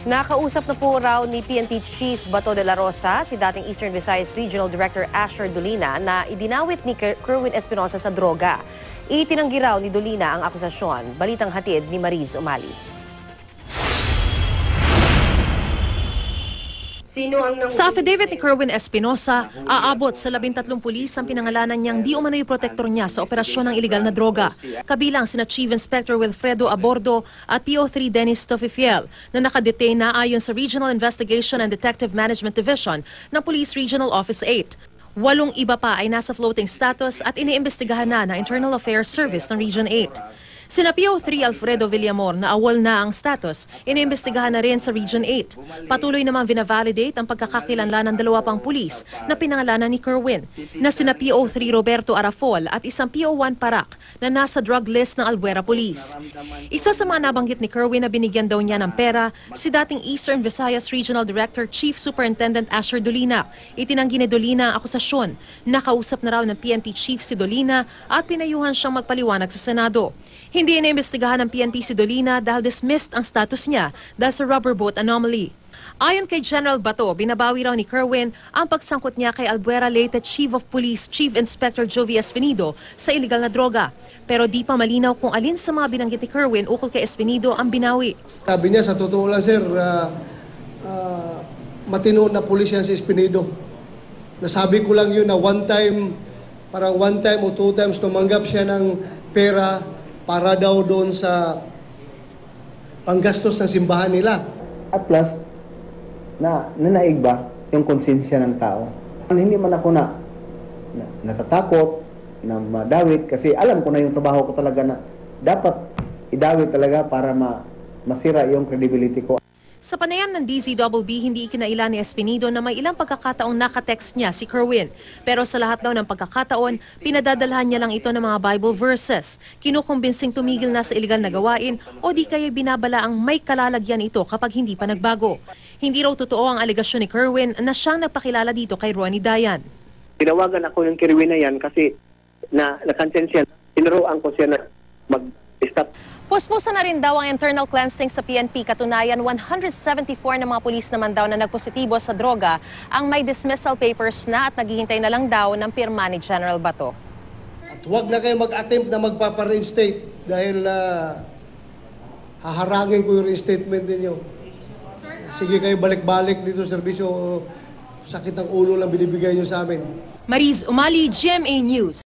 Nakausap na po raw ni PNP Chief Bato de la Rosa si dating Eastern Visayas Regional Director Asher Dolina na idinawit ni Kerwin Espinosa sa droga. Itinanggi raw ni Dolina ang akusasyon. Balitang hatid ni Mariz Umali. Sa affidavit ni Kerwin Espinosa, aabot sa 13 pulis ang pinangalanan niyang di umano'y protektor niya sa operasyon ng iligal na droga, kabilang sina Chief Inspector Wilfredo Abordo at PO3 Dennis Tofifiel na nakadetain na ayon sa Regional Investigation and Detective Management Division ng Police Regional Office 8. 8 iba pa ay nasa floating status at iniimbestigahan na ng Internal Affairs Service ng Region 8. Sina PO3 Alfredo Villamor na awol na ang status, iniimbestigahan na rin sa Region 8. Patuloy namang vinavalidate ang pagkakakilanlan ng 2 pang pulis na pinangalanan ni Kerwin, na sina PO3 Roberto Arafol at isang PO1 Parak na nasa drug list ng Albuera Police. Isa sa mga nabanggit ni Kerwin na binigyan daw niya ng pera, si dating Eastern Visayas Regional Director Chief Superintendent Asher Dolina. Itinanggi ni Dolina ang akusasyon. Nakausap na raw ng PNP Chief si Dolina at pinayuhan siyang magpaliwanag sa Senado. Hindi iniimbestigahan ng PNP si Dolina dahil dismissed ang status niya dahil sa rubber boat anomaly. Ayon kay General Bato, binabawi raw ni Kerwin ang pagsangkot niya kay Albuera Leyte Chief of Police Chief Inspector Jovi Espinido sa iligal na droga. Pero di pa malinaw kung alin sa mga binanggit ni Kerwin ukol kay Espinido ang binawi. Sabi niya, sa totoo lang sir, matino na pulis yan si Espinido. Nasabi ko lang yun na one time o 2 times tumanggap siya ng pera para daw doon sa panggastos ng simbahan nila. At last, nanaig ba yung konsensya ng tao? Hindi man ako natatakot na madawit kasi alam ko na yung trabaho ko talaga na dapat idawit talaga para masira yung credibility ko. Sa panayam ng DZBB, hindi ikinailan ni Espinido na may ilang pagkakataong nakatext niya si Kerwin. Pero sa lahat daw ng pagkakataon, pinadadalhan niya lang ito ng mga Bible verses. Kinukumbinsing tumigil na sa iligal na gawain o di kaya binabala ang may kalalagyan ito kapag hindi pa nagbago. Hindi raw totoo ang alegasyon ni Kerwin na siyang nagpakilala dito kay Ronnie Dayan. Tinawagan ako ng Kerwin na yan kasi na-cancel siya. Tinuruan ko siya na mag-stop. Puspusan na rin daw ang internal cleansing sa PNP. Katunayan, 174 na mga pulis naman daw na nagpositibo sa droga ang may dismissal papers na at naghihintay na lang daw ng pirma ni General Bato. At huwag na kayo mag-attempt na magpapa-reinstate dahil haharangin ko yung reinstatement ninyo. Sige kayo balik-balik dito sa serbisyo, sakit ng ulo lang binibigay nyo sa amin. Mariz Umali, GMA News.